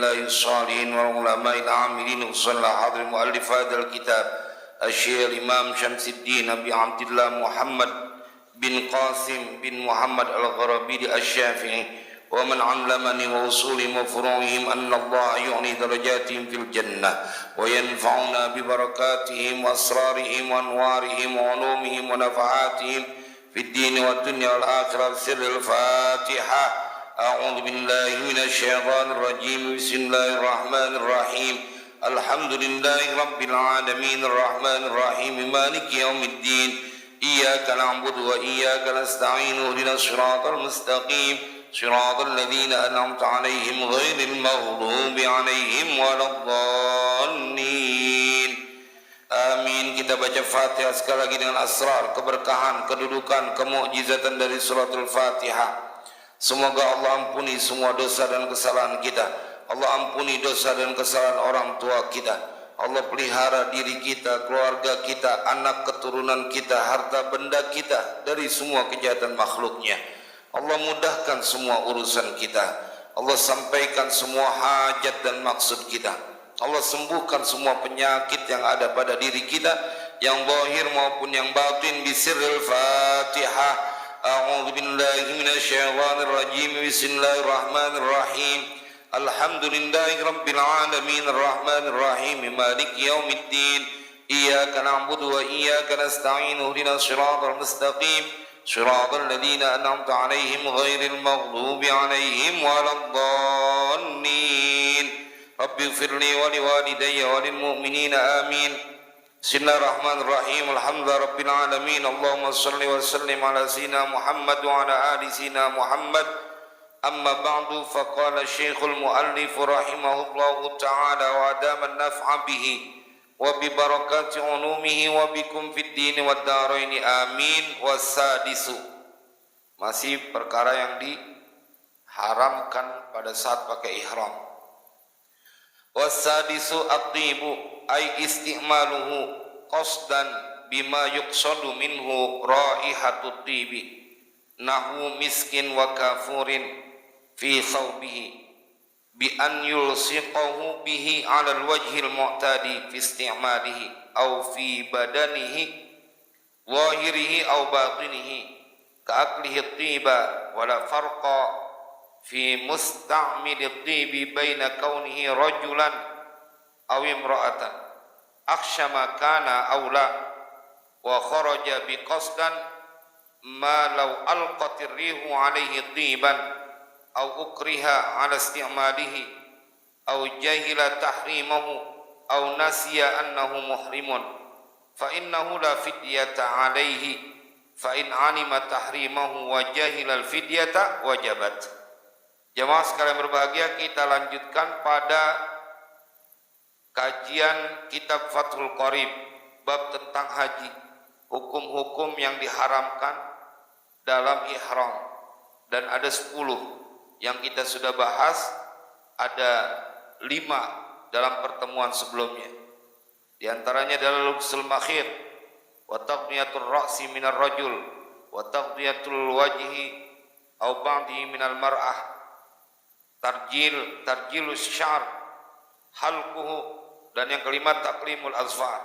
الله الصالحين والعلماء العاملين وصلى حضر مؤلف هذا الكتاب الشيخ الإمام شمس الدين أبي عبد الله محمد بن قاسم بن محمد الغرابيلي الشافعي ومن علمني وأصولهم وفروعهم أن الله يعلي درجاتهم في الجنة وينفعنا ببركاتهم وأسرارهم وأنوارهم وعلومهم ونفعاتهم في الدين والدنيا والآخرة. سر الفاتحة. أعوذ بالله من الشيطان الرجيم. بسم الله الرحمن الرحيم. الحمد لله رب العالمين الرحمن الرحيم مالك يوم الدين. إياك نعبد وإياك نستعين. اهدنا الصراط المستقيم صراط الذين أنعمت عليهم غير المغضوب عليهم ولا الضالين. Amin. Kita baca Fatihah sekali lagi dengan asrar, keberkahan, kedudukan, kemukjizatan dari suratul Fatihah. Semoga Allah ampuni semua dosa dan kesalahan kita. Allah ampuni dosa dan kesalahan orang tua kita. Allah pelihara diri kita, keluarga kita, anak keturunan kita, harta benda kita dari semua kejahatan makhluknya. Allah mudahkan semua urusan kita. Allah sampaikan semua hajat dan maksud kita. Allah sembuhkan semua penyakit yang ada pada diri kita, yang zahir maupun yang batin. Bisirril Fatihah. A'udzu billahi minasyaitonir rajim. Bismillahirrahmanirrahim. Alhamdulillahi rabbil alamin arrahmanir rahim maliki yaumiddin. Iyyaka na'budu wa iyyaka nasta'in. Ihdinas siratal mustaqim siratal ladzina an'amta 'alaihim ghairil maghdubi 'alaihim waladdallin. Rabbi firli wa liwalidayya wa lil mu'minina amin. Bismillahirrahmanirrahim. Alhamdulillahi rabbil alamin. Allahumma shalli wa sallim ala sayyidina Muhammad wa ala ali sayyidina Muhammad. Amma ba'du, faqala Syekhul Muallif rahimahullahu ta'ala wa adama an-naf'a bihi wa bi barakati ulumihi wa bikum fid dini wad daraini amin. Wasadisu, masih perkara yang diharamkan pada saat pakai ihram. Wasadisu at-tibu ay isti'maluhu qasdan bima yuqsadu minhu raihatut tibi nahu miskin wa kafurin fi thawbihi bi an yulsiqahu bihi 'ala al-wajhi al-mu'tadi fi isti'malihi aw fi badanihi zahirihi aw batinihi ka aklihi at-tiba wala farqa fi musta'mil at-tibi baina kaunihi rajulan aw imra'atan akshama kana aw la wa kharaja bi qasdan ma law alqat ar-rihu 'alayhi tiban aw ukriha 'ala isti'malihi aw jahila tahrimahu aw nasiya annahu muhrimun fa innahu la fidyata 'alayhi fa in 'alima tahrimahu wa jahila al-fidyata wajabat. Jemaah sekalian berbahagia, kita lanjutkan pada kajian kitab Fathul Qarib bab tentang haji, hukum-hukum yang diharamkan dalam ihram, dan ada 10 yang kita sudah bahas, ada 5 dalam pertemuan sebelumnya. Di antaranya adalah lubsul makhir wa taqniyatur ra'si minar rajul wa taqniyatul wajhi aw ba'dihi minal mar'ah, tarjilus syar halquhu, dan yang kelima taklimul azfar.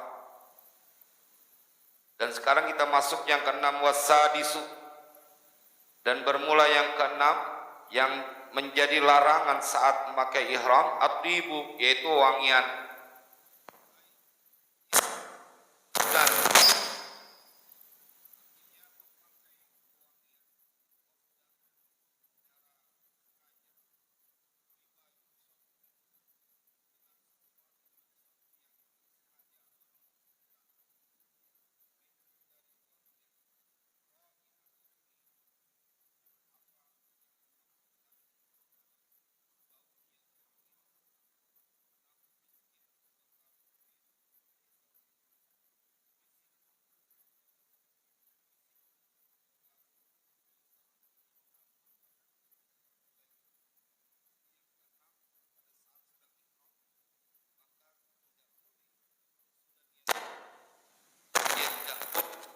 Dan sekarang kita masuk yang keenam, wasadisu, dan bermula yang keenam yang menjadi larangan saat memakai ihram, at-tibu, yaitu wangian. Dan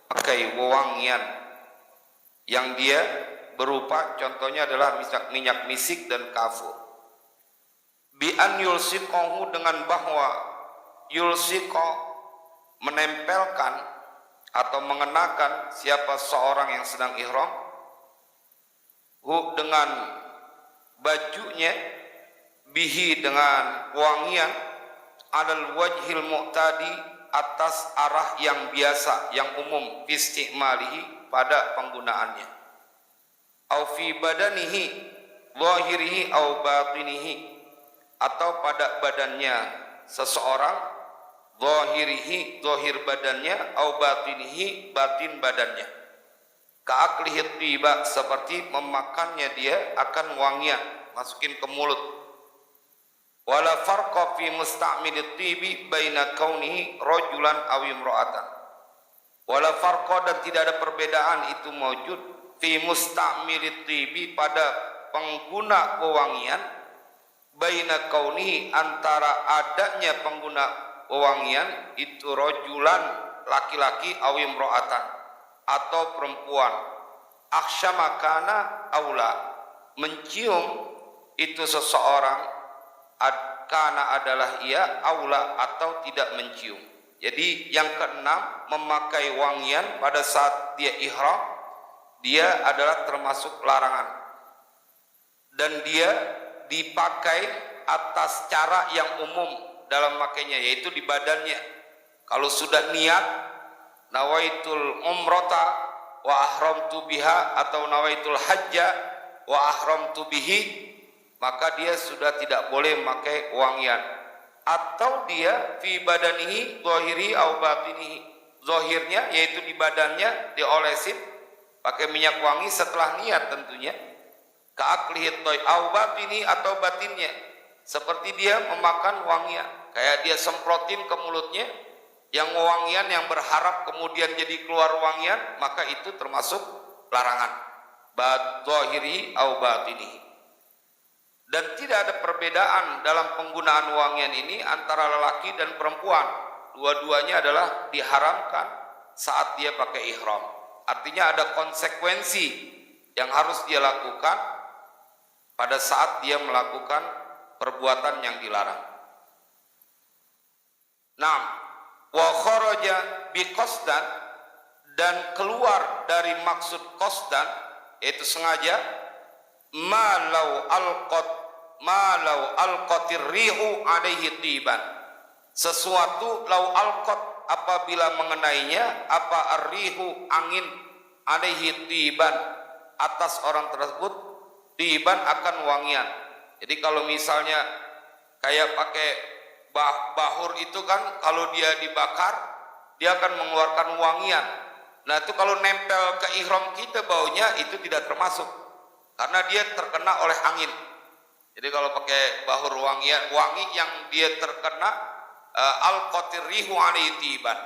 pakai wewangian yang dia berupa, contohnya adalah minyak misik dan kafur. bi an yulsiqahu, dengan bahwa yulsiqa menempelkan atau mengenakan siapa seorang yang sedang ihram hu dengan bajunya, bihi dengan wangian, alal wajhil mu'tadi atas arah yang biasa, yang umum, istimalihi pada penggunaannya, au fi badanihi zahirihi au batinihi, atau pada badannya seseorang, zahirihi zahir badannya, au batinihi batin badannya, ka'aklihi tiba, seperti memakannya dia akan wangian, masukin ke mulut. Wala farqa fi musta'milit tibi baina kaunihi rajulan aw imra'atan. Wala farqa, dan tidak ada perbedaan itu maujud fi musta'milit tibi pada pengguna wewangian, baina kaunihi antara adanya pengguna wewangian itu rajulan laki-laki aw imra'atan atau perempuan. Aksyamakana aula, mencium itu seseorang kana adalah ia, aula atau tidak mencium. Jadi yang keenam, memakai wangian pada saat dia ihram, dia adalah termasuk larangan, dan dia dipakai atas cara yang umum dalam makainya, yaitu di badannya. Kalau sudah niat nawaitul umrata wa ahramtu biha, atau nawaitul hajja wa ahramtu bihi, maka dia sudah tidak boleh memakai wangian. Atau dia fi badanihi zahiri au batinihi, zahirnya yaitu di badannya diolesin pakai minyak wangi setelah niat tentunya, ka'aklihi au batini, atau batinnya seperti dia memakan wangian, kayak dia semprotin ke mulutnya yang wangian yang berharap kemudian jadi keluar wangian, maka itu termasuk larangan, zahiri au batinihi. Dan tidak ada perbedaan dalam penggunaan wangian ini antara lelaki dan perempuan. Dua-duanya adalah diharamkan saat dia pakai ihram. Artinya ada konsekuensi yang harus dia lakukan pada saat dia melakukan perbuatan yang dilarang. Nah, wa kharaja bi qasdan, dan keluar dari maksud qasdan yaitu sengaja, malau alqatir rihu alaihi tiban, sesuatu lau alqat apabila mengenainya apa arrihu angin, alaihi tiban atas orang tersebut, tiban akan wangian. Jadi kalau misalnya kayak pakai bahur itu kan, kalau dia dibakar dia akan mengeluarkan wangian. Nah itu kalau nempel ke ihram kita baunya itu tidak termasuk, karena dia terkena oleh angin. Jadi kalau pakai bahur wangian, wangi yang dia terkena al-qatir rihu alaihi tiban,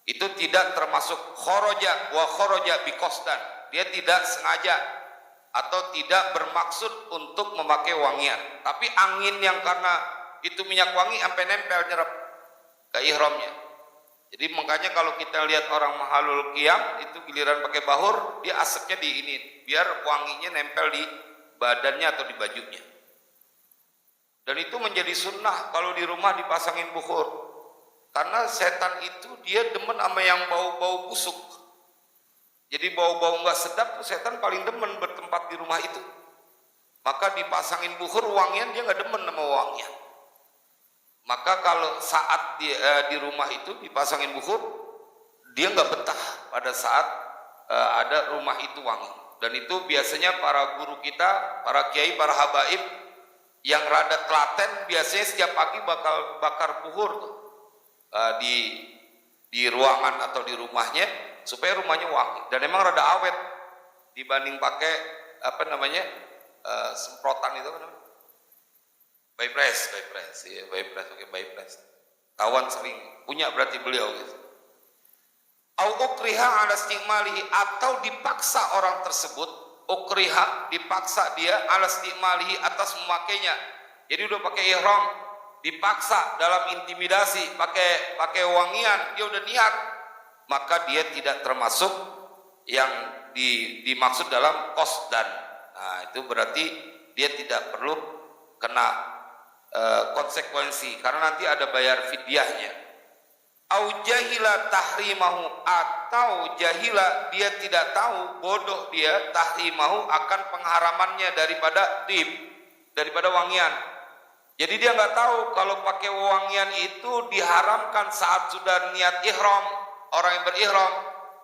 itu tidak termasuk kharaja wa kharaja bi qasdan. Dia tidak sengaja atau tidak bermaksud untuk memakai wangian, tapi angin yang karena itu minyak wangi sampai nempel nyerap ke ihramnya. Jadi makanya kalau kita lihat orang mahalul qiyam itu giliran pakai bahur, dia asapnya di ini biar wanginya nempel di badannya atau di bajunya. Dan itu menjadi sunnah kalau di rumah dipasangin bukhur, karena setan itu dia demen sama yang bau-bau busuk. Jadi bau-bau nggak sedap tuh setan paling demen bertempat di rumah itu. Maka dipasangin bukhur wangian, dia nggak demen sama wangian. Maka kalau saat di rumah itu dipasangin bukhur, dia nggak betah pada saat ada rumah itu wangi. Dan itu biasanya para guru kita, para kiai, para habaib yang rada telaten biasanya setiap pagi bakar bukhur tuh, di ruangan atau di rumahnya supaya rumahnya wangi. Dan emang rada awet dibanding pakai semprotan itu kan. Bypass, iya, pakai bypass. Kawan sering punya berarti beliau gitu. Au ukriha ala istimalihi, atau dipaksa orang tersebut, ukriha dipaksa dia ala istimalihi atas memakainya. Jadi udah pakai ihram, dipaksa dalam intimidasi, pakai wangian, dia udah niat, maka dia tidak termasuk yang dimaksud dalam qasdan. Nah, itu berarti dia tidak perlu kena konsekuensi, karena nanti ada bayar fidyahnya. Au jahila tahrimahu, atau jahila dia tidak tahu, bodoh dia, tahrimahu akan pengharamannya daripada tib, daripada wangian. Jadi dia nggak tahu kalau pakai wangian itu diharamkan saat sudah niat ihram, orang yang berihram.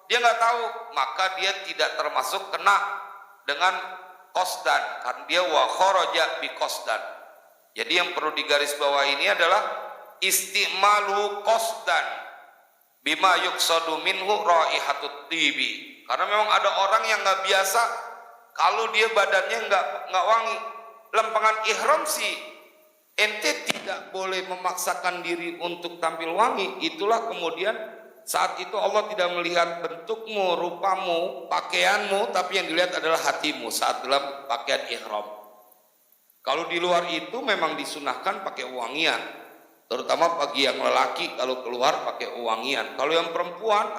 Dia nggak tahu, maka dia tidak termasuk kena dengan qasdan, karena dia wa kharaja bi qasdan. Jadi yang perlu digarisbawahi ini adalah istimalu qasdan bima yuqsadu minhu raihatut tibi. Karena memang ada orang yang nggak biasa, kalau dia badannya nggak wangi. Lempengan ihram sih ente tidak boleh memaksakan diri untuk tampil wangi. Itulah kemudian saat itu Allah tidak melihat bentukmu, rupamu, pakaianmu, tapi yang dilihat adalah hatimu saat dalam pakaian ihram. Kalau di luar itu memang disunahkan pakai wangian, terutama bagi yang lelaki kalau keluar pakai wangian. Kalau yang perempuan,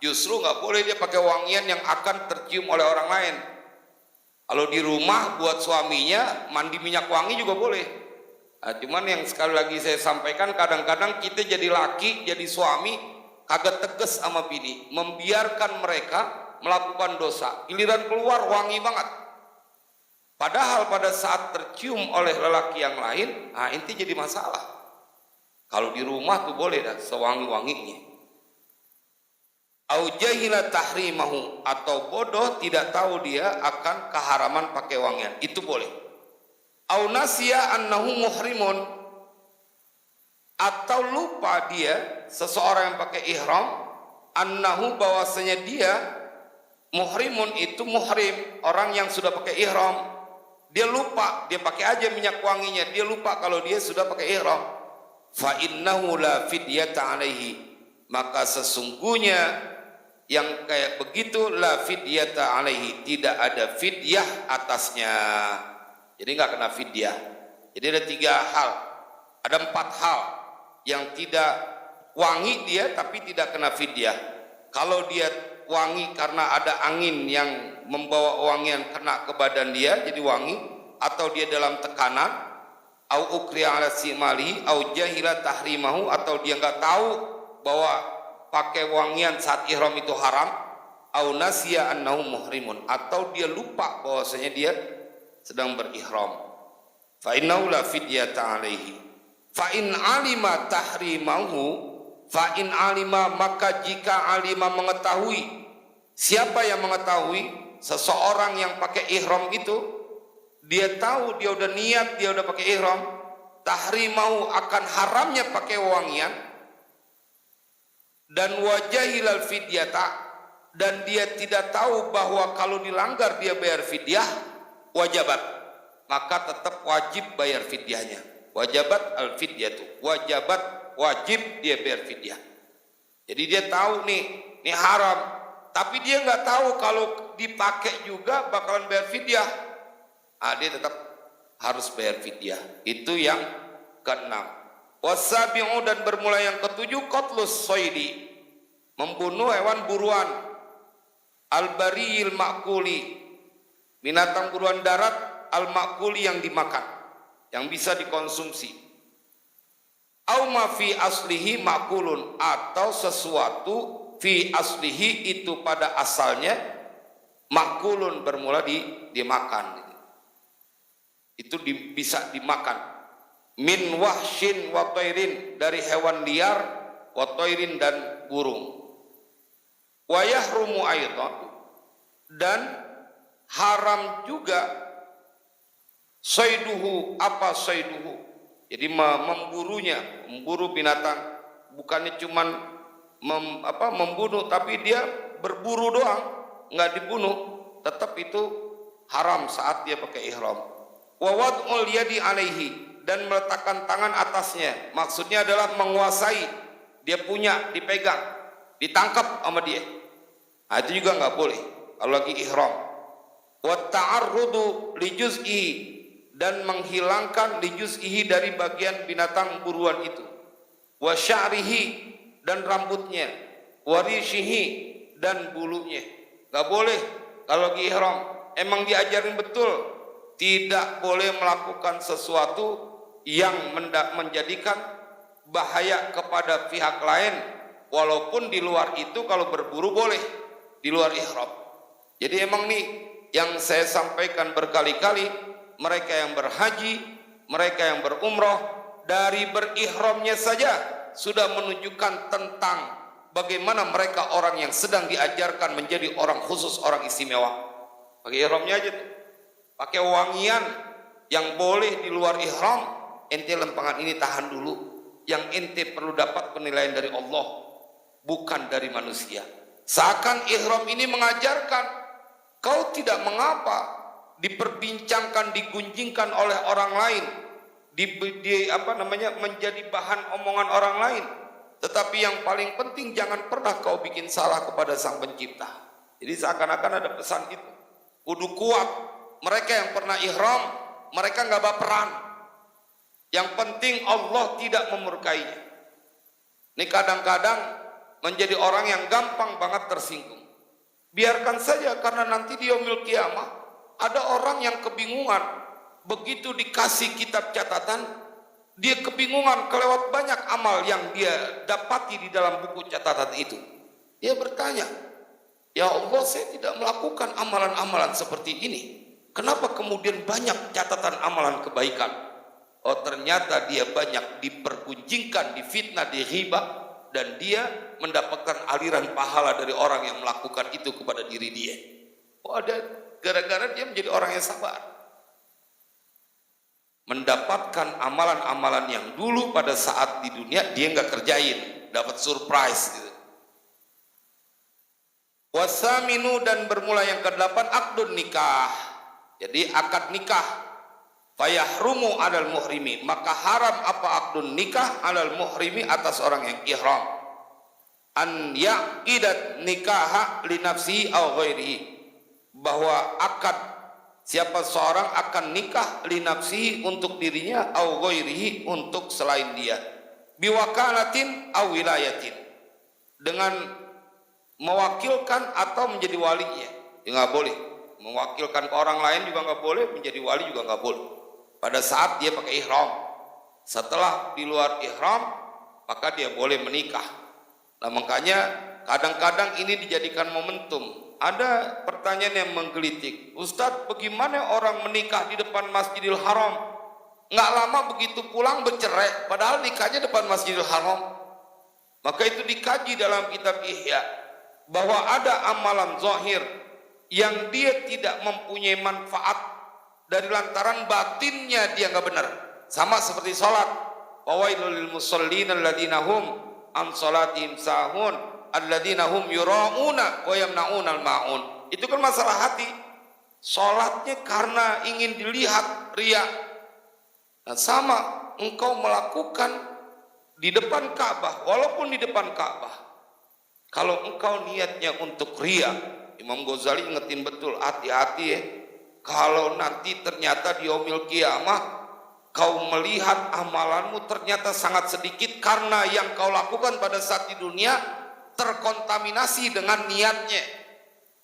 justru nggak boleh dia pakai wangian yang akan tercium oleh orang lain. Kalau di rumah buat suaminya mandi minyak wangi juga boleh. Cuman yang sekali lagi saya sampaikan, kadang-kadang kita jadi laki, jadi suami kagak tegas sama bini, membiarkan mereka melakukan dosa. Giliran keluar wangi banget. Padahal pada saat tercium oleh lelaki yang lain, inti jadi masalah. Kalau di rumah tuh boleh dah sewangi-wanginya. Au jahila tahrimahu, atau bodoh tidak tahu dia akan keharaman pakai wangian, itu boleh. Au nasiya annahu muhrimun, atau lupa dia, seseorang yang pakai ihram, annahu bahwasanya dia muhrimun, itu muhrim, orang yang sudah pakai ihram. Dia lupa, dia pakai aja minyak wanginya, dia lupa kalau dia sudah pakai ihram. Fa innahu la fidyata alaihi, maka sesungguhnya yang kayak begitu la fidyata alaihi, tidak ada fidyah atasnya. Jadi nggak kena fidyah. Jadi ada 3 hal, ada 4 hal yang tidak wangi dia tapi tidak kena fidyah. Kalau dia wangi karena ada angin yang membawa wangian kena ke badan dia jadi wangi, atau dia dalam tekanan, au ukriya ala simali, au jahila tahrimahu, atau dia nggak tahu bahwa pakai wangian saat ihram itu haram, au nasiya annahu muhrimun, atau dia lupa bahwasanya dia sedang berihram. Fa innahu la fidyata alaihi. Fa in alima tahrimahu, fa in alima, maka jika alima mengetahui. Siapa yang mengetahui? Seseorang yang pakai ihram itu, dia tahu, dia udah niat, dia udah pakai ihram, tahrimahu akan haramnya pakai wangian, dan wajahilal fidyata, dan dia tidak tahu bahwa kalau dilanggar dia bayar fidyah, wajabat, maka tetap wajib bayar fidyahnya. Wajabat al fidyatu, wajabat, wajib dia bayar fidyah. Jadi dia tahu nih haram, tapi dia nggak tahu kalau dipakai juga bakalan bayar fidyah. Dia tetap harus bayar fidyah. Itu yang ke-6. Wasabi'u, dan bermula yang ke-7, qatlus soidi, membunuh hewan buruan, al-bariyil ma'kuli, binatang buruan darat, al-ma'kuli yang dimakan, yang bisa dikonsumsi. Au ma fi aslihi ma'kulun, atau sesuatu fi aslihi itu pada asalnya ma'kulun, bermula dimakan. Itu bisa dimakan. Min wahshin wa tairin, dari hewan liar, wa tairin dan burung. Wa yahrumu aidan, dan haram juga saiduhu, apa saiduhu, jadi memburunya, memburu binatang, bukannya cuman membunuh, tapi dia berburu doang, nggak dibunuh, tetap itu haram saat dia pakai ihram. Wa wad'ul yadi alaihi, dan meletakkan tangan atasnya, maksudnya adalah menguasai, dia punya, dipegang, ditangkap sama dia. Itu juga nggak boleh kalau lagi ihram. Wa ta'arrudu li juz'i, dan menghilangkan li juz'ihi, dari bagian binatang buruan itu. Wa sya'rihi, dan rambutnya. Wa rishihi, dan bulunya. Nggak boleh kalau lagi ihram. Emang diajarin betul tidak boleh melakukan sesuatu yang menjadikan bahaya kepada pihak lain, walaupun di luar itu kalau berburu boleh di luar ihram. Jadi emang nih yang saya sampaikan berkali-kali, mereka yang berhaji, mereka yang berumroh, dari berihramnya saja sudah menunjukkan tentang bagaimana mereka orang yang sedang diajarkan menjadi orang khusus, orang istimewa. Pakai ihramnya aja tuh, pakai wangian yang boleh di luar ihram. Ente lempangan ini tahan dulu, yang ente perlu dapat penilaian dari Allah, bukan dari manusia. Seakan ihram ini mengajarkan kau tidak mengapa diperbincangkan, digunjingkan oleh orang lain, menjadi bahan omongan orang lain. Tetapi yang paling penting, jangan pernah kau bikin salah kepada Sang Pencipta. Jadi seakan-akan ada pesan itu. Kudu kuat. Mereka yang pernah ihram, mereka nggak baperan. Yang penting Allah tidak memurkainya. Ini kadang-kadang menjadi orang yang gampang banget tersinggung. Biarkan saja, karena nanti di yaumil kiamah ada orang yang kebingungan. Begitu dikasih kitab catatan, dia kebingungan kelewat banyak amal yang dia dapati di dalam buku catatan itu. Dia bertanya, ya Allah, saya tidak melakukan amalan-amalan seperti ini. Kenapa kemudian banyak catatan amalan kebaikan? Oh, ternyata dia banyak dipergunjingkan, difitnah, dihibah, dan dia mendapatkan aliran pahala dari orang yang melakukan itu kepada diri dia. Oh, ada gara-gara dia menjadi orang yang sabar, mendapatkan amalan-amalan yang dulu pada saat di dunia dia nggak kerjain, dapat surprise gitu. Wasaminu, dan bermula yang ke-8 akdun nikah. Jadi akad nikah. Fayahrumu alal muhrimi, maka haram apa akdun nikah alal muhrimi, atas orang yang ihram, an yaqidat nikaha li nafsihi aw ghairihi, bahwa akad siapa seorang akan nikah li nafsihi, untuk dirinya, aw ghairihi, untuk selain dia, biwakalatin aw wilayatin, dengan mewakilkan atau menjadi walinya. Ya nggak boleh mewakilkan ke orang lain, juga nggak boleh, menjadi wali juga nggak boleh pada saat dia pakai ihram. Setelah di luar ihram, maka dia boleh menikah. Nah, makanya kadang-kadang ini dijadikan momentum. Ada pertanyaan yang menggelitik, Ustadz, bagaimana orang menikah di depan Masjidil Haram? Nggak lama begitu pulang bercerai, padahal nikahnya depan Masjidil Haram. Maka itu dikaji dalam kitab Ihya, bahwa ada amalan zahir yang dia tidak mempunyai manfaat dari lantaran batinnya dia nggak benar. Sama seperti sholat, wawailul lil musallin alladzina hum an sholatihim sahun alladzina hum yura'una wa yamna'unal ma'un. Itu kan masalah hati. Sholatnya karena ingin dilihat, riya. Nah, sama engkau melakukan di depan Ka'bah, walaupun di depan Ka'bah, kalau engkau niatnya untuk riya, Imam Ghazali ingetin betul, hati-hati ya. Kalau nanti ternyata di yaumil kiamah kau melihat amalanmu ternyata sangat sedikit, karena yang kau lakukan pada saat di dunia terkontaminasi dengan niatnya,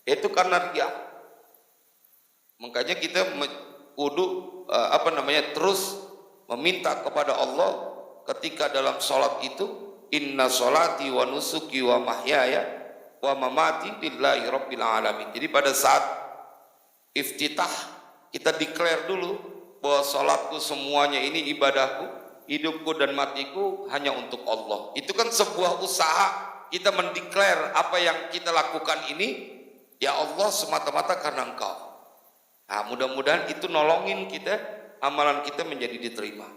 itu karena riya. Makanya kita kudu terus meminta kepada Allah ketika dalam sholat itu, inna sholati wa nusuki wa mahyaya wa mamati lillahi rabbil alamin. Jadi pada saat iftitah kita declare dulu bahwa sholatku semuanya ini ibadahku, hidupku dan matiku hanya untuk Allah. Itu kan sebuah usaha kita mendeklar apa yang kita lakukan ini, ya Allah, semata-mata karena Engkau. Nah, mudah-mudahan itu nolongin kita, amalan kita menjadi diterima.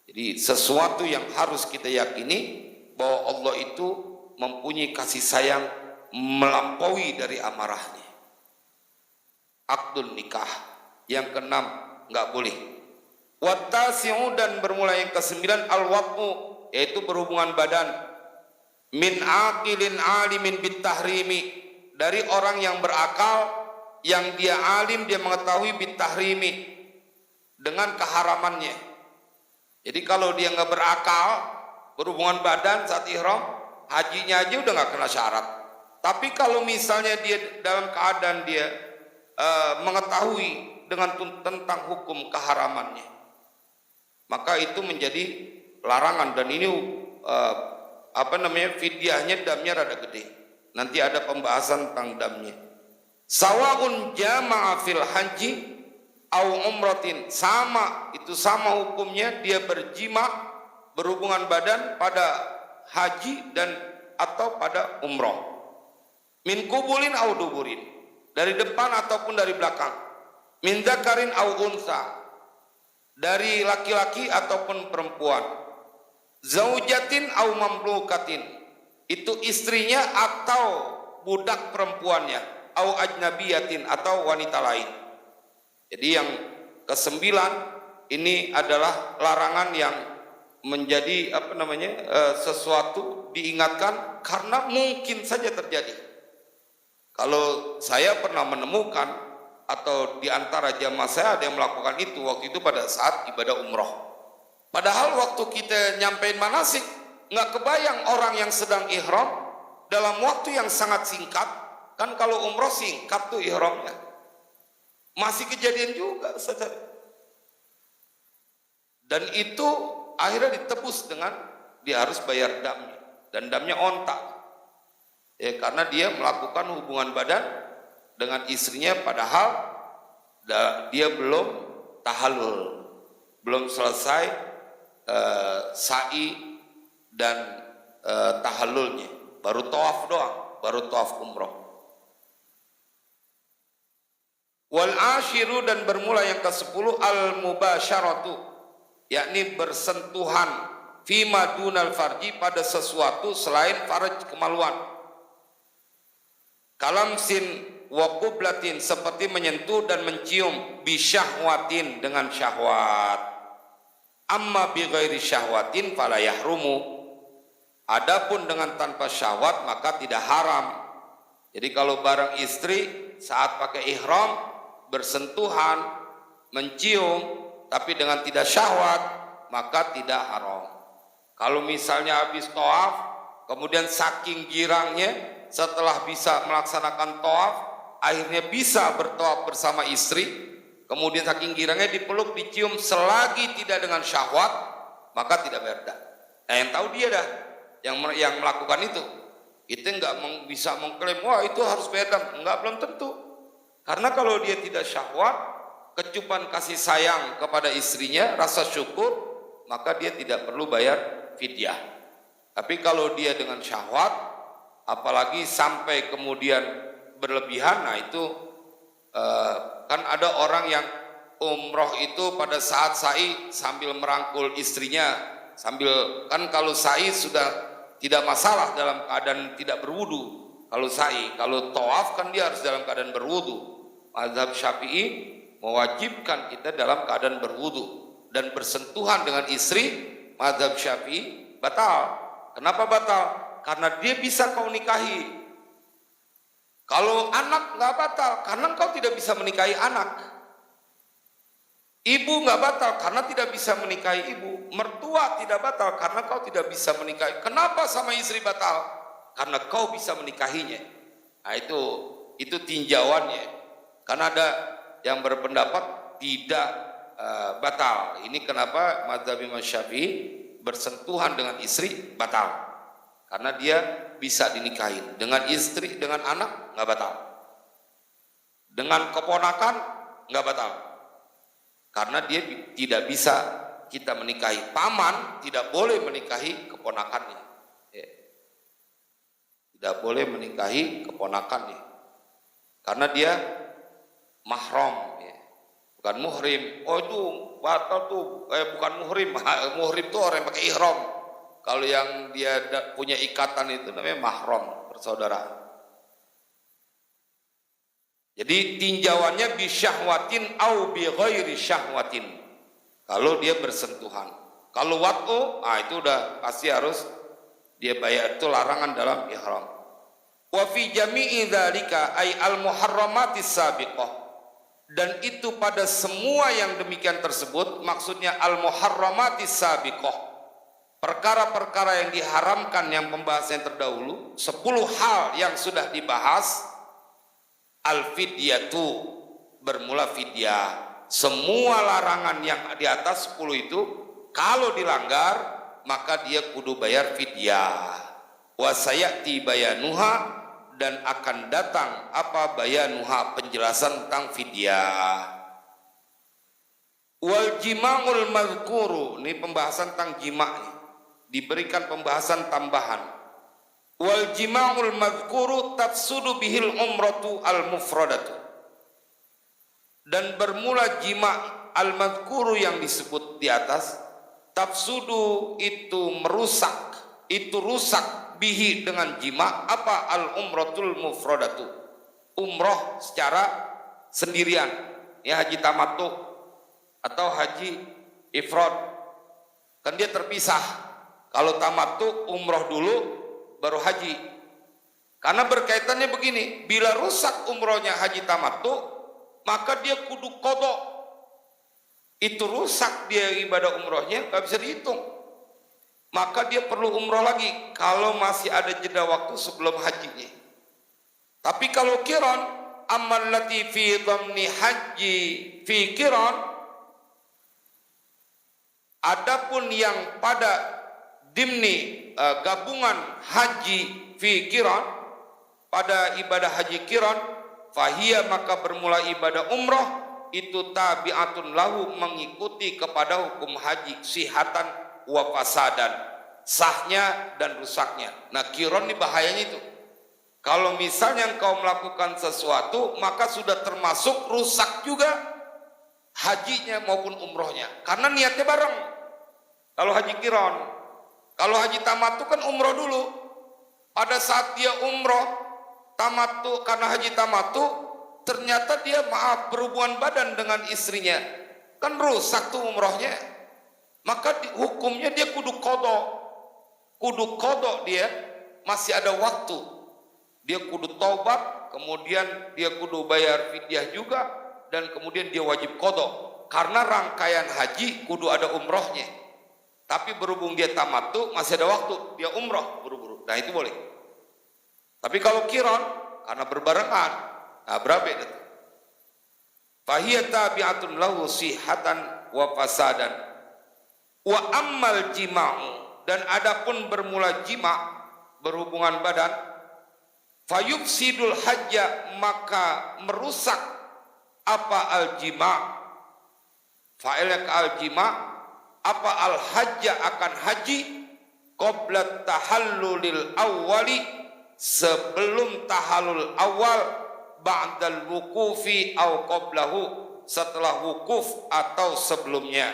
Jadi sesuatu yang harus kita yakini bahwa Allah itu mempunyai kasih sayang melampaui dari amarahnya. Akdun nikah yang ke-6 nggak boleh. Wattasi'u, dan bermula yang ke-9 al-wat'u, yaitu berhubungan badan, min aqilin alimin bitahrimi, dari orang yang berakal, yang dia alim, dia mengetahui bitahrimi, dengan keharamannya. Jadi kalau dia nggak berakal berhubungan badan saat ihram, hajinya aja udah nggak kena syarat. Tapi kalau misalnya dia dalam keadaan dia mengetahui dengan tentang hukum keharamannya, maka itu menjadi larangan. Dan ini fidyahnya damnya rada gede. Nanti ada pembahasan tentang damnya. Sawaun jama'a fil haji au umratin, sama hukumnya dia berjima, berhubungan badan pada haji dan atau pada umrah. Min kubulin au duburin, dari depan ataupun dari belakang. Min dzakarin au unsa, dari laki-laki ataupun perempuan. Zaujatin au mamlukatin, itu istrinya atau budak perempuannya. Au ajnabiyatin, atau wanita lain. Jadi yang kesembilan ini adalah larangan yang menjadi sesuatu diingatkan karena mungkin saja terjadi. Kalau saya pernah menemukan atau di antara jamaah saya ada yang melakukan itu waktu itu pada saat ibadah umroh. Padahal waktu kita nyampein manasik nggak kebayang orang yang sedang ihram dalam waktu yang sangat singkat. Kan kalau umroh singkat tuh ihramnya. Masih kejadian juga saudara. Dan itu akhirnya ditebus dengan dia harus bayar damnya, dan damnya ontak. Ya, karena dia melakukan hubungan badan dengan istrinya padahal dia belum tahallul, belum selesai sa'i dan tahallulnya, baru tawaf doang, baru tawaf umroh. Wal ashiru, dan bermula yang ke-10 al mubasyaratu, yakni bersentuhan fima dunal farji, pada sesuatu selain farj, kemaluan. Kalamsin wa qublatin, seperti menyentuh dan mencium, bisyahwatin, dengan syahwat. Amma bi ghairi syahwatin fala yahrumu, adapun dengan tanpa syahwat maka tidak haram. Jadi kalau bareng istri saat pakai ihram bersentuhan, mencium, tapi dengan tidak syahwat, maka tidak haram. Kalau misalnya habis tawaf, kemudian saking girangnya, setelah bisa melaksanakan tawaf, akhirnya bisa bertawaf bersama istri, kemudian saking girangnya dipeluk, dicium, selagi tidak dengan syahwat, maka tidak berda. Nah, yang tahu dia dah, yang melakukan itu nggak bisa mengklaim, wah itu harus beda, nggak, belum tentu. Karena kalau dia tidak syahwat, kecupan kasih sayang kepada istrinya, rasa syukur, maka dia tidak perlu bayar fidyah. Tapi kalau dia dengan syahwat, apalagi sampai kemudian berlebihan, nah itu kan ada orang yang umroh itu pada saat sa'i sambil merangkul istrinya, sambil, kan kalau sa'i sudah tidak masalah dalam keadaan tidak berwudu. Kalau sa'i, kalau tawaf kan dia harus dalam keadaan berwudu. Mazhab Syafi'i mewajibkan kita dalam keadaan berwudu, dan bersentuhan dengan istri mazhab Syafi'i batal. Kenapa batal? Karena dia bisa kau nikahi. Kalau anak nggak batal, karena engkau tidak bisa menikahi anak. Ibu nggak batal karena tidak bisa menikahi ibu. Mertua tidak batal karena kau tidak bisa menikahi. Kenapa sama istri batal? Karena kau bisa menikahinya. Nah itu tinjauannya. Karena ada yang berpendapat tidak batal. Ini kenapa mazhab Imam Syafi'i bersentuhan dengan istri batal. Karena dia bisa dinikahi. Dengan istri, dengan anak nggak batal. Dengan keponakan nggak batal. Karena dia tidak bisa kita menikahi. Paman tidak boleh menikahi keponakannya. Tidak boleh menikahi keponakannya. Karena dia mahram, bukan muhrim. Oh itu batal tuh, bukan muhrim. Muhrim tuh orang yang pakai ihram. Kalau yang dia punya ikatan itu namanya mahram, persaudaraan. Jadi tinjauannya bisyahwatin au bi ghairi syahwatin. Kalau dia bersentuhan. Kalau wat'u, itu udah pasti harus dia bayar, itu larangan dalam ihram. Wa fi jami'i dzalika ay al muharramatis sabiqah. Dan itu pada semua yang demikian tersebut, maksudnya al-muharramatis sabiqah, perkara-perkara yang diharamkan yang pembahasan terdahulu, 10 hal yang sudah dibahas, al-fidyatu, bermula fidyah. Semua larangan yang di atas 10 itu Kalau dilanggar maka dia kudu bayar fidyah. Wa sayati bayanuha, dan akan datang apa bayanuha, penjelasan tentang fidyah. Wal jima'ul madhkuru, ini pembahasan tentang jima' diberikan pembahasan tambahan. Wal jima'ul madhkuru tafsudu bihil umratu al mufradatu, dan bermula jima' al madhkuru yang disebut di atas, tafsudu itu merusak, itu rusak, bihi dengan jima' apa, al umratul mufradatu, umroh secara sendirian, ya haji tamattu atau haji ifrad, kan dia terpisah. Kalau tamattu umroh dulu baru haji, karena berkaitannya begini, bila rusak umrohnya haji tamattu maka dia kudu qadha. Itu rusak dia ibadah umrohnya, gak bisa dihitung, maka dia perlu umroh lagi kalau masih ada jeda waktu sebelum hajinya. Tapi kalau qiran, amal lati fi dhamni haji fi qiran, adapun yang pada dimni gabungan haji fi qiran, pada ibadah haji qiran, fahiyya maka bermula ibadah umroh itu tabi'atun lahu, mengikuti kepada hukum haji, sihatan wa fasadan, sahnya dan rusaknya. Nah qiran ini bahayanya itu, kalau misalnya engkau melakukan sesuatu maka sudah termasuk rusak juga hajinya maupun umrohnya, karena niatnya bareng. Kalau haji qiran, kalau haji tamattu kan umroh dulu. Pada saat dia umroh tamattu, karena haji tamattu ternyata dia berhubungan badan dengan istrinya, kan rusak tuh umrohnya. Maka hukumnya dia kudu qadha, dia masih ada waktu, dia kudu taubat, kemudian dia kudu bayar fidyah juga, dan kemudian dia wajib qadha, karena rangkaian haji kudu ada umrohnya. Tapi berhubung dia tamattu masih ada waktu, dia umroh buru-buru, nah itu boleh. Tapi kalau qiran karena berbarengan, nah berbeda. Fahiyya tabi'atun lahu sihatan wa fasadan. Wa ammal jima'u, dan adapun bermula jima' berhubungan badan, fayufsidul hajja, maka merusak apa al jima', fa'ilnya ke al jima', apa al hajja akan haji, qabla tahallulil awwali, sebelum tahallul awal, ba'dal wukufi au qablahu, setelah wukuf atau sebelumnya.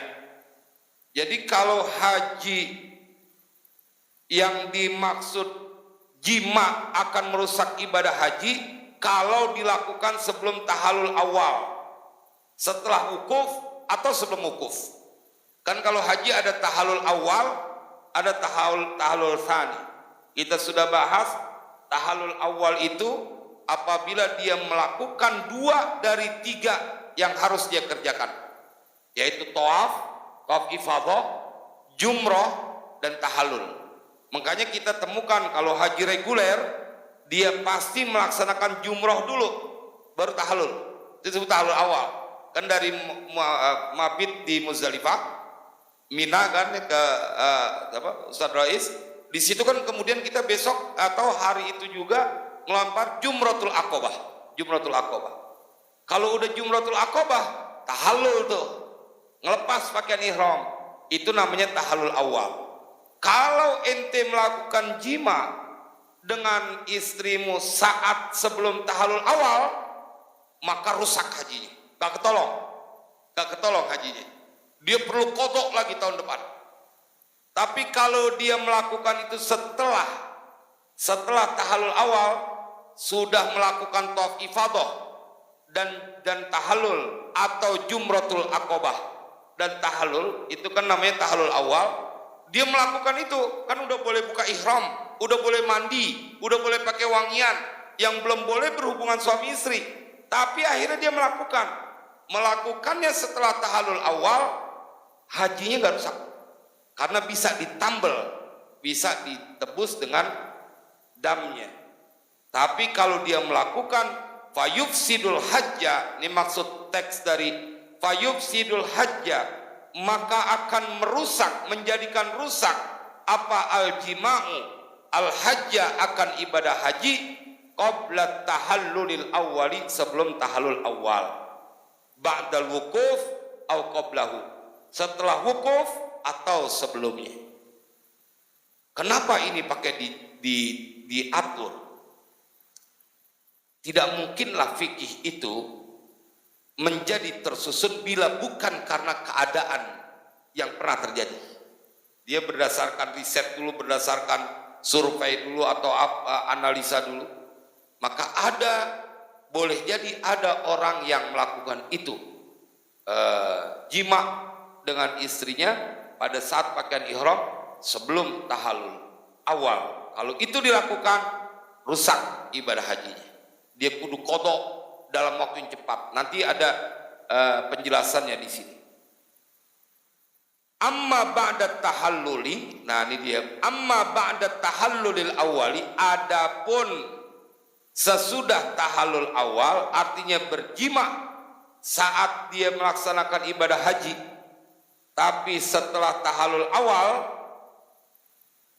Jadi kalau haji yang dimaksud jima akan merusak ibadah haji kalau dilakukan sebelum tahallul awal, setelah wukuf atau sebelum wukuf. Kan kalau haji ada tahallul awal, ada tahallul tsani. Kita sudah bahas tahallul awal itu apabila dia melakukan 2 dari 3 yang harus dia kerjakan, yaitu tawaf ifadah, jumroh, dan tahallul. Makanya kita temukan kalau haji reguler dia pasti melaksanakan jumroh dulu baru tahallul. Itu disebut tahallul awal. Kan dari mabit di Muzdalifah, Mina kan ke Ustaz Rais, di situ kan kemudian kita besok atau hari itu juga melempar jumratul aqobah. Kalau udah jumratul aqobah, tahallul tuh, ngelepas pakaian ihram, itu namanya tahallul awal. Kalau ente melakukan jima dengan istrimu saat sebelum tahallul awal, maka rusak hajinya, gak ketolong hajinya. Dia perlu qadha lagi tahun depan. Tapi kalau dia melakukan itu setelah tahallul awal, sudah melakukan tawaf ifadah dan tahallul atau jumratul aqobah dan tahallul, itu kan namanya tahallul awal. Dia melakukan itu kan udah boleh buka ihram, udah boleh mandi, udah boleh pakai wangian. Yang belum boleh berhubungan suami istri. Tapi akhirnya dia melakukannya setelah tahallul awal, hajinya gak rusak, karena bisa ditambal, bisa ditebus dengan damnya. Tapi kalau dia melakukan fayufsidul hajja, ini maksud teks dari fayufsidul hajja, maka akan merusak, menjadikan rusak apa al-jima'u al-hajja akan ibadah haji qabla tahallulil awwali, sebelum tahallul awal, ba'dal wukuf au qablahu, setelah wukuf atau sebelumnya. Kenapa ini pakai diatur? Tidak mungkinlah fikih itu menjadi tersusun bila bukan karena keadaan yang pernah terjadi. Dia berdasarkan riset dulu, berdasarkan survei dulu atau analisa dulu. Maka boleh jadi ada orang yang melakukan itu, jima dengan istrinya pada saat pakaian ihram sebelum tahallul awal. Kalau itu dilakukan, rusak ibadah hajinya. Dia kudu qadha dalam waktu yang cepat. Nanti ada penjelasannya di sini. Amma ba'da tahalluli, nah ini dia. Amma ba'da tahallulil awali, adapun sesudah tahallul awal, artinya berjima saat dia melaksanakan ibadah haji, tapi setelah tahallul awal,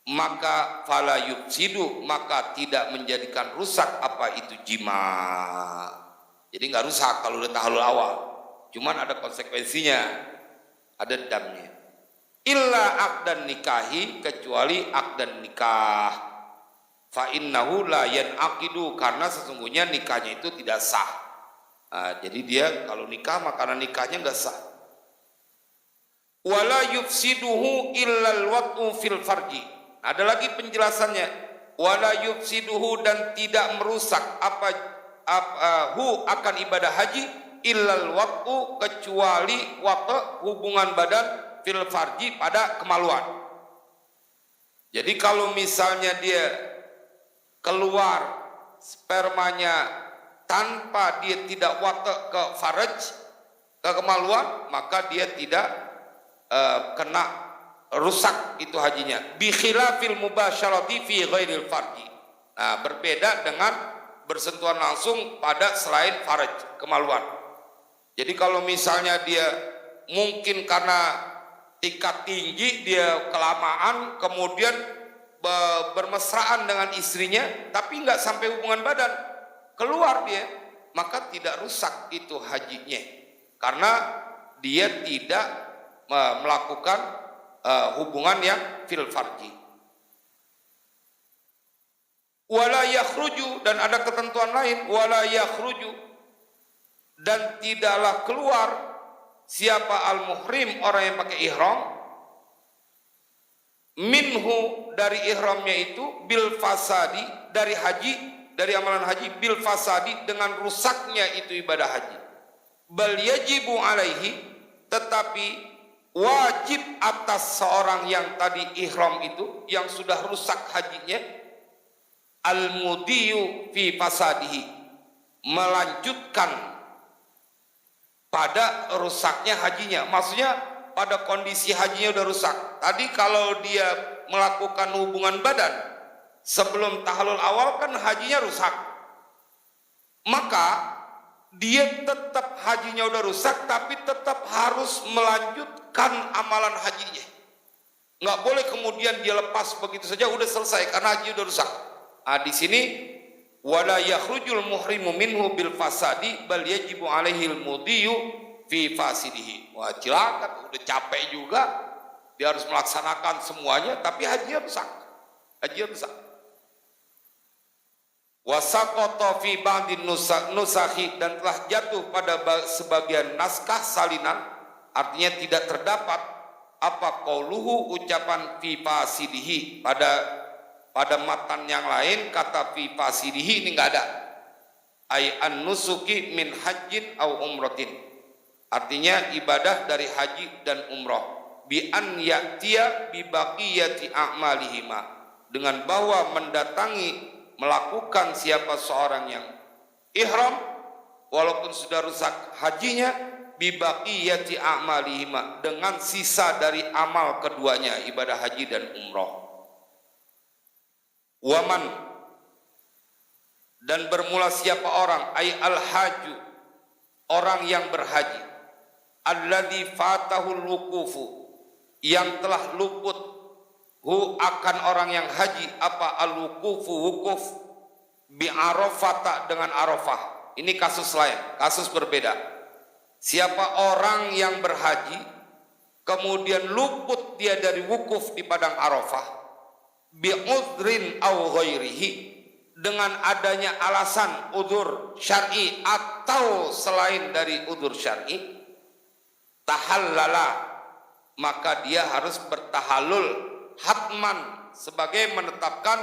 maka fala yufsidu, maka tidak menjadikan rusak apa itu jima. Jadi nggak rusak kalau udah tahallul awal, cuman ada konsekuensinya, ada damnya. Illa aqdan nikahi, kecuali aqdan nikah, fa innahu la yanaqidu, karena sesungguhnya nikahnya itu tidak sah. Nah, jadi dia kalau nikah maka nikahnya nggak sah. Wala yufsiduhu illal waqtu fil farji. Ada lagi penjelasannya, wala yufsiduhu, dan tidak merusak hu akan ibadah haji illal waqtu, kecuali waktu hubungan badan fil farji, pada kemaluan. Jadi kalau misalnya dia keluar spermanya tanpa dia tidak waktu ke faraj, ke kemaluan, maka dia tidak kena rusak itu hajinya. Bi khilafil mubasyarati fi ghairil farji. Nah, berbeda dengan bersentuhan langsung pada selain faraj, kemaluan. Jadi kalau misalnya dia mungkin karena tingkat tinggi, dia kelamaan, kemudian bermesraan dengan istrinya, tapi nggak sampai hubungan badan, keluar dia, maka tidak rusak itu hajinya, karena dia tidak melakukan hubungan yang fil farji. Wala yakhruju, dan ada ketentuan lain, wala yakhruju, dan tidaklah keluar siapa al-muhrim, orang yang pakai ihram, minhu, dari ihramnya itu, bil fasadi, dari haji, dari amalan haji, bil fasadi, dengan rusaknya itu ibadah haji. Bal yajibu alaihi, tetapi wajib atas seorang yang tadi ihram itu, yang sudah rusak hajinya, al-mudiyu fi fasadihi, melanjutkan pada rusaknya hajinya. Maksudnya pada kondisi hajinya udah rusak. Tadi kalau dia melakukan hubungan badan sebelum tahallul awal kan hajinya rusak, maka dia tetap hajinya udah rusak, tapi tetap harus melanjutkan amalan hajinya. Nggak boleh kemudian dia lepas begitu saja, udah selesai karena haji udah rusak. Nah, di sini wala yakhrujul muhrimu minhu bil fasadi bal yajibu alaihil mudiyu fi fasidihi. Wah, cilaka, udah capek juga, dia harus melaksanakan semuanya, tapi hajinya rusak. Hajinya rusak. Wasaqata fi ba'din nusakhi, dan telah jatuh pada sebagian naskah salinan, artinya tidak terdapat apa qauluhu, ucapan fi fasidihi, pada matan yang lain kata fi fasidihi ini enggak ada. Ai an-nusuki min hajjin au umratin, artinya ibadah dari haji dan umrah, bi an ya'tiya bi baqiyati a'malihima, dengan bahwa mendatangi, melakukan siapa seorang yang ihram walaupun sudah rusak hajinya, bibaqiyati a'malihima, dengan sisa dari amal keduanya, ibadah haji dan umrah. Waman, dan bermula siapa orang, ay al-haju, orang yang berhaji, alladzi fatahul wuqufu, yang telah luput akan orang yang haji apa al-wuqufu, wukuf bi Arafah, dengan Arafah. Ini kasus lain, kasus berbeda. Siapa orang yang berhaji kemudian luput dia dari wukuf di padang Arafah bi udhrin aw ghairihi, dengan adanya alasan udzur syar'i atau selain dari udzur syar'i, tahallala, maka dia harus bertahallul hatman sebagai menetapkan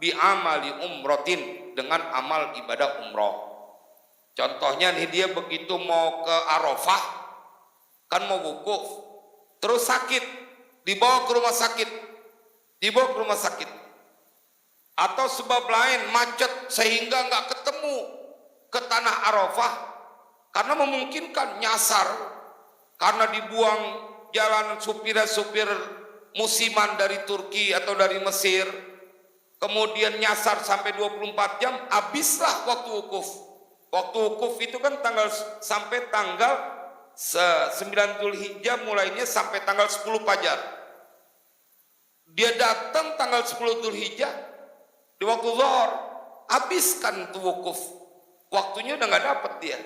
bi amali umrotin, dengan amal ibadah umroh. Contohnya nih, dia begitu mau ke Arafah kan mau wukuf, terus sakit, dibawa ke rumah sakit, atau sebab lain macet sehingga nggak ketemu ke tanah Arafah, karena memungkinkan nyasar karena dibuang jalan supir musiman dari Turki atau dari Mesir, kemudian nyasar sampai 24 jam, habislah waktu wukuf. Waktu wukuf itu kan sampai tanggal 9 Dzulhijjah mulainya sampai tanggal 10 Fajar. Dia datang tanggal 10 Dzulhijjah di waktu zuhur, habiskan tuh wukuf, waktunya udah nggak dapet dia,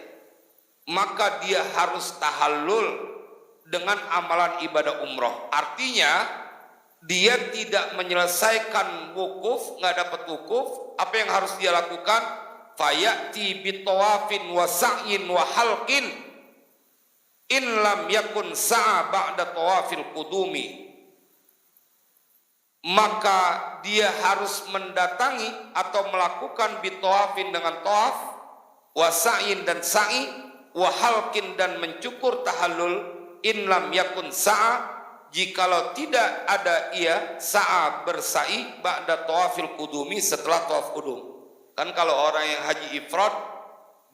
maka dia harus tahallul dengan amalan ibadah umroh. Artinya dia tidak menyelesaikan wukuf, nggak dapat wukuf. Apa yang harus dia lakukan? Fayati bitawafin wa sa'in wa halqin in lam yakun sa'a ba'da tawafil qudumi, maka dia harus mendatangi atau melakukan bitawafin dengan tawaf, wa sa'in dan sa'i, wa halqin dan mencukur tahallul, in lam yakun sa'a, jikalau tidak ada ia sa'a bersa'i ba'da tawafil qudumi, setelah tawaf qudum. Kan kalau orang yang haji ifrad,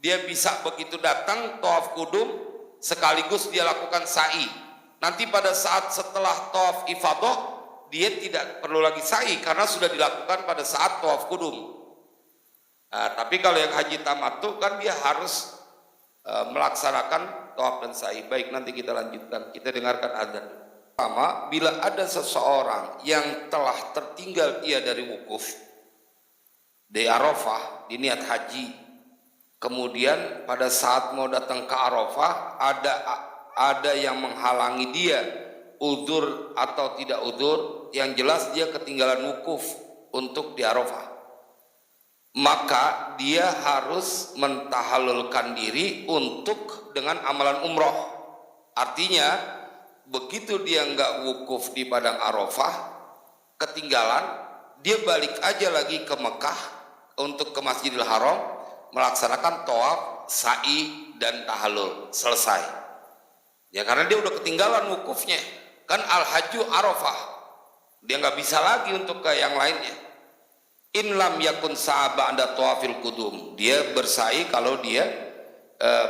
dia bisa begitu datang tawaf qudum sekaligus dia lakukan sa'i. Nanti pada saat setelah tawaf ifadah dia tidak perlu lagi sa'i karena sudah dilakukan pada saat tawaf qudum. Nah, tapi kalau yang haji tamattu kan dia harus melaksanakan tawaf dan sa'i. Baik, nanti kita lanjutkan. Kita dengarkan adzan. Pertama, bila ada seseorang yang telah tertinggal ia dari wukuf di Arafah, di niat haji, kemudian pada saat mau datang ke Arafah ada yang menghalangi dia, udzur atau tidak udzur, yang jelas dia ketinggalan wukuf untuk di Arafah, maka dia harus mentahallulkan diri untuk dengan amalan umroh. Artinya begitu dia nggak wukuf di padang Arafah, ketinggalan, dia balik aja lagi ke Mekah untuk ke Masjidil Haram, melaksanakan tawaf, sa'i dan tahallul, selesai. Ya karena dia udah ketinggalan wukufnya, kan al-hajju Arafah, dia nggak bisa lagi untuk ke yang lainnya. In lam yakun sa'a ba'da tawafil qudum, dia bersa'i kalau dia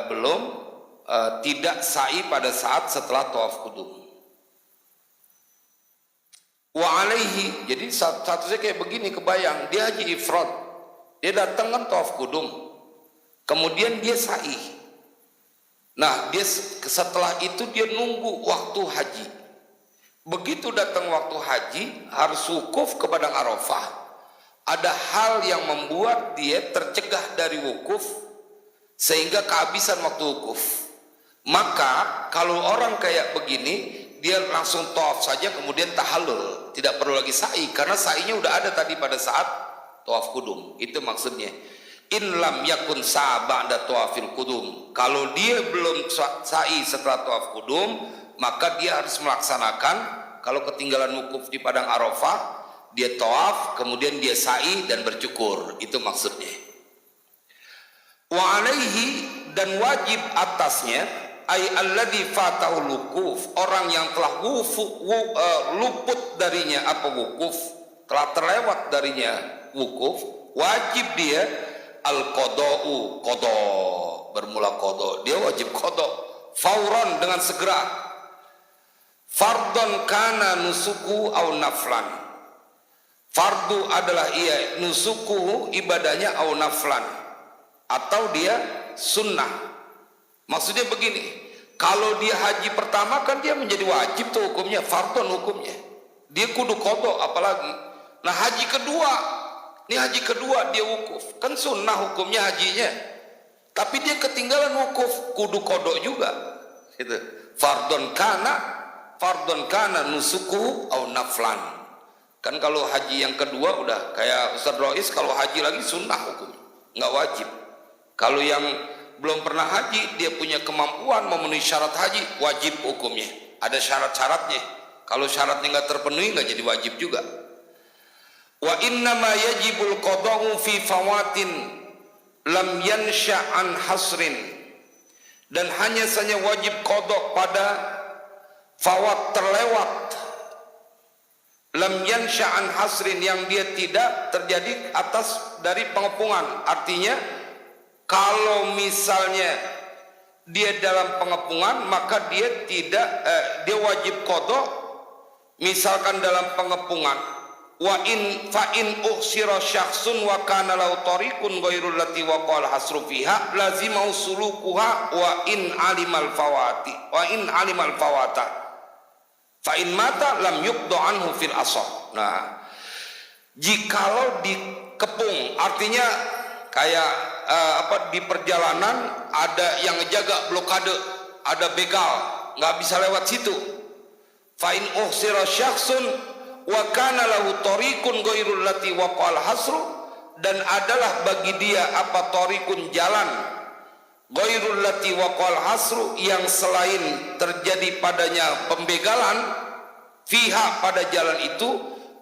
belum tidak sa'i pada saat setelah tawaf qudum. Wa alaihi, jadi statusnya kayak begini, kebayang dia haji ifrad, dia datang kan tawaf qudum, kemudian dia sa'i. Nah, dia setelah itu dia nunggu waktu haji. Begitu datang waktu haji harus wukuf ke padang Arafah. Ada hal yang membuat dia tercegah dari wukuf sehingga kehabisan waktu wukuf. Maka kalau orang kayak begini, dia langsung tawaf saja kemudian tahallul, tidak perlu lagi sa'i karena sa'inya udah ada tadi pada saat tawaf qudum. Itu maksudnya in lam yakun sa'a ba'da tawafil qudum. Kalau dia belum sa'i setelah tawaf qudum, maka dia harus melaksanakan, kalau ketinggalan wukuf di padang Arafah, dia tawaf kemudian dia sa'i dan bercukur. Itu maksudnya. Wa alaihi, dan wajib atasnya, ay alladzi fatahul wukuf, orang yang telah luput darinya apa wukuf, telah terlewat darinya wukuf, wajib dia al-qada'u, qada, bermula qada, dia wajib qada fauran, dengan segera. Fardon kana nusuku au naflan, fardu adalah ia, nusuku ibadahnya, au naflan, atau dia sunnah. Maksudnya begini, Kalau dia haji pertama kan dia menjadi wajib tuh hukumnya, fardhon hukumnya. Dia kudu qada apalagi. Nah haji kedua, ini haji kedua dia wukuf, kan sunnah hukumnya hajinya. Tapi dia ketinggalan wukuf, kudu qada juga. Gitu. Fardhon kana nusuku au naflan. Kan kalau haji yang kedua udah kayak Ustaz Rois, kalau haji lagi sunnah hukumnya, nggak wajib. Kalau yang belum pernah haji, dia punya kemampuan memenuhi syarat haji, wajib hukumnya. Ada syarat-syaratnya. Kalau syaratnya nggak terpenuhi, nggak jadi wajib juga. Wa inna ma yajibul qada'u fi fawatin lam yansha an hasrin. Dan hanya saja wajib qada pada fawat terlewat, lam yansha an hasrin, yang dia tidak terjadi atas dari pengepungan. Artinya kalau misalnya dia dalam pengepungan, maka dia tidak dia wajib qada misalkan dalam pengepungan. Wa in fa in ukhsira syakhsun wa kana lahu tariqun ghairul lati wa qala hasru fiha lazima usulukuha wa in alimal fawata fa in mata lam yuqda anhu fil asah. Nah, jikalau dikepung, artinya kayak di perjalanan ada yang ngejaga blokade, ada begal, nggak bisa lewat situ. Fa in ukhsira syakhsun wa kana lahu tariqun ghairul lati waqal hasru, dan adalah bagi dia tariqun jalan ghairul lati waqal hasru, yang selain terjadi padanya pembegalan, fiha pada jalan itu,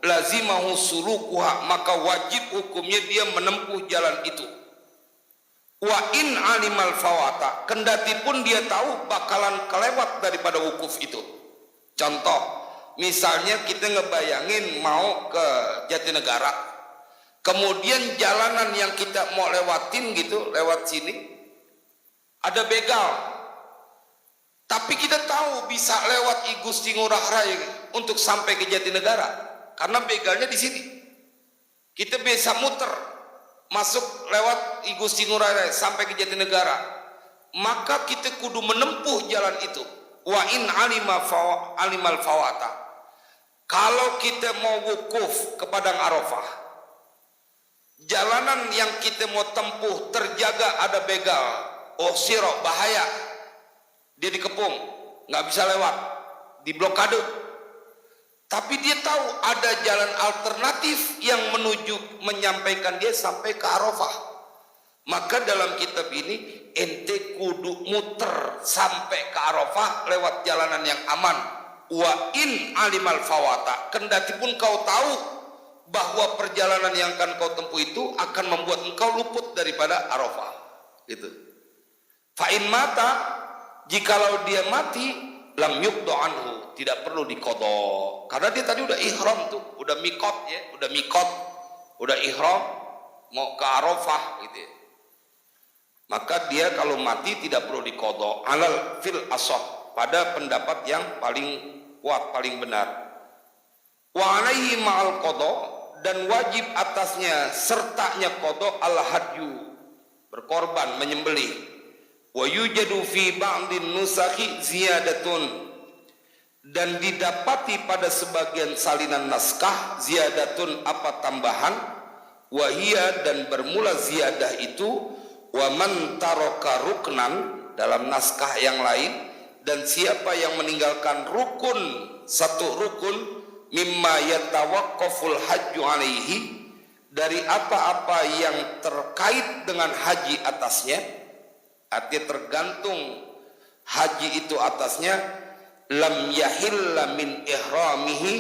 lazimahu sulukuha, maka wajib hukumnya dia menempuh jalan itu. Wa in alimal fawata, kendati pun dia tahu bakalan kelewat daripada wukuf itu. Contoh, misalnya kita ngebayangin mau ke Jatinegara, kemudian jalanan yang kita mau lewatin gitu, lewat sini ada begal, tapi kita tahu bisa lewat I Gusti Ngurah Rai untuk sampai ke Jatinegara, karena begalnya di sini. Kita bisa muter masuk lewat I Gusti Ngurah Rai sampai ke Jatinegara, maka kita kudu menempuh jalan itu. Wa in alimal fawata, kalau kita mau wukuf ke Padang Arafah, jalanan yang kita mau tempuh terjaga ada begal, sirok bahaya, dia dikepung, nggak bisa lewat, di blokade. Tapi dia tahu ada jalan alternatif yang menyampaikan dia sampai ke Arafah. Maka dalam kitab ini ente kudu muter sampai ke Arafah lewat jalanan yang aman. Wa in alimal fawata, kendati pun kau tahu bahwa perjalanan yang akan kau tempuh itu akan membuat engkau luput daripada Arafah. Gitu. Fa in mata, jikalau dia mati, lam yuqda anhu, tidak perlu diqadha, karena dia tadi udah ihram tuh, udah mikot ya, udah ihram mau ke Arafah gitu ya. Maka dia kalau mati tidak perlu diqadha, alal fil asah, pada pendapat yang paling kuat, paling benar. Wa alaihi ma'al qadha, dan wajib atasnya sertanya qadha al hadyu, berkorban, menyembelih. Wa yujadu fi ba'din nusakhi ziyadatun, dan didapati pada sebagian salinan naskah ziyadatun tambahan, wahia, dan bermula ziyadah itu wa man taraka ruknan, dalam naskah yang lain, dan siapa yang meninggalkan rukun, satu rukun, mimma yatawaqqaful hajju alaihi, dari apa-apa yang terkait dengan haji atasnya, artinya tergantung haji itu atasnya, lam yahilla min ihramihi,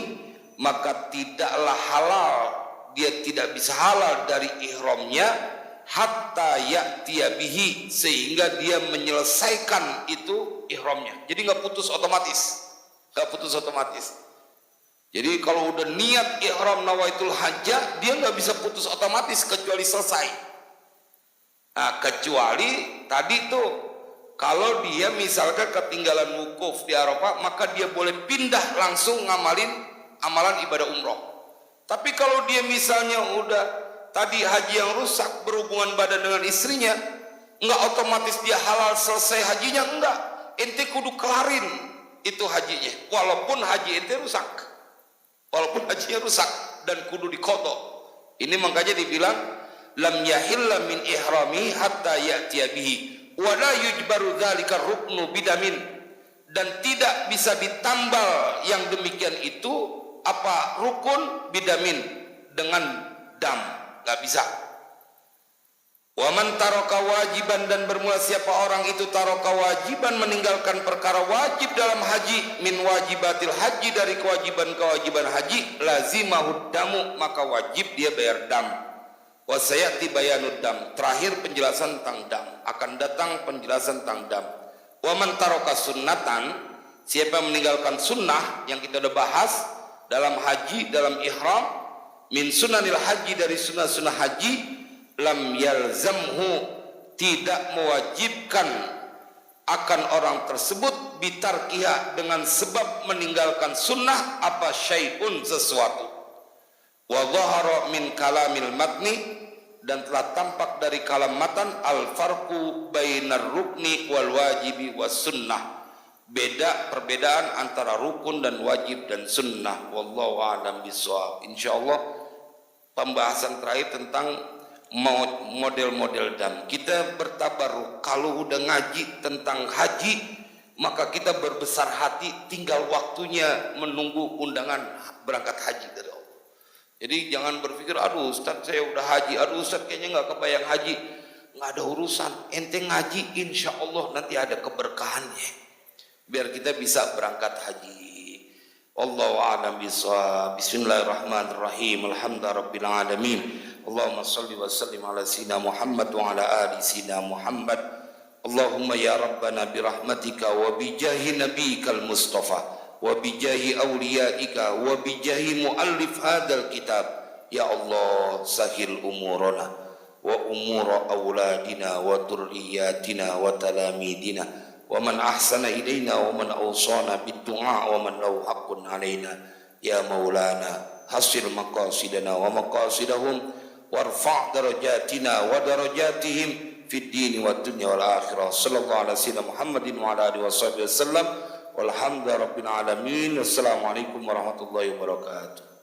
maka tidaklah halal, dia tidak bisa halal dari ihramnya, hatta ya'tiya bihi, sehingga dia menyelesaikan itu ihramnya. Jadi nggak putus otomatis. Jadi kalau udah niat ihram nawaitul hajjah, dia nggak bisa putus otomatis kecuali selesai. Nah, kecuali tadi tuh, kalau dia misalkan ketinggalan wukuf di Arafah, maka dia boleh pindah langsung ngamalin amalan ibadah umroh. Tapi kalau dia misalnya udah tadi haji yang rusak, berhubungan badan dengan istrinya, enggak otomatis dia halal selesai hajinya, enggak. ente kudu kelarin itu hajinya, walaupun haji ente rusak, walaupun hajinya rusak dan kudu dikodok. Ini makanya dibilang lam yahilla min ihrami hatta ya'tiya bihi wa la yujbaru dzalika ruknu bidamin, dan tidak bisa ditambal yang demikian itu apa rukun bidamin dengan dam, nggak bisa. Wa man taraka wajiban, dan bermula siapa orang itu taraka wajiban meninggalkan perkara wajib dalam haji, min wajibatil haji dari kewajiban haji, lazimahud damu, maka wajib dia bayar dam. Wa sayati bayanud dam, terakhir penjelasan tentang dam, akan datang penjelasan tentang dam. Wa man taraka sunnatan, siapa yang meninggalkan sunnah yang kita udah bahas dalam haji, dalam ihram, min sunanil haji dari sunnah-sunnah haji, lam yalzamhu, tidak mewajibkan akan orang tersebut, bitarkiha, dengan sebab meninggalkan sunnah, apa syai'un, sesuatu. Wa dhahara min kalamil matni, dan telah tampak dari kalam matan, al farqu bainar rukni wal wajibi was sunnah, beda perbedaan antara rukun dan wajib dan sunnah. Wallahu a'lam bishawab. Insyaallah pembahasan terakhir tentang model-model dam. Kita bertabaruk kalau udah ngaji tentang haji, maka kita berbesar hati, tinggal waktunya menunggu undangan berangkat haji dari Allah. Jadi jangan berpikir, aduh Ustaz saya udah haji, aduh Ustaz kayaknya nggak kebayang haji. Nggak ada urusan, ente ngaji insya Allah nanti ada keberkahannya, biar kita bisa berangkat haji. Wallahu a'lam bishawab. Bismillahirrahmanirrahim. Alhamdulillahirabbil alamin. Allahumma salli wa sallim ala sayyidina Muhammad wa ala ali sayyidina Muhammad. Allahumma ya Rabbana bi rahmatika wa bi jahi nabiyikal Mustafa wa bi jahi awliyaika wa bi jahi muallif hadzal kitab, ya Allah sahil umurana wa umura auladina wa dhurriyyatina wa talamidina wa man ahsana ilaina wa man awsana bid du'a wa man lahu haqqun alaina, ya maulana hasil maqasidana wa maqasidahum warfa' darajatina wa darajatihim fid dini wad dunya wal akhirah. Sallallahu alaihi wasallam Muhammadin wa ala alihi wasallam. Walhamdulillahi rabbil alamin. Wassalamualaikum warahmatullahi wabarakatuh.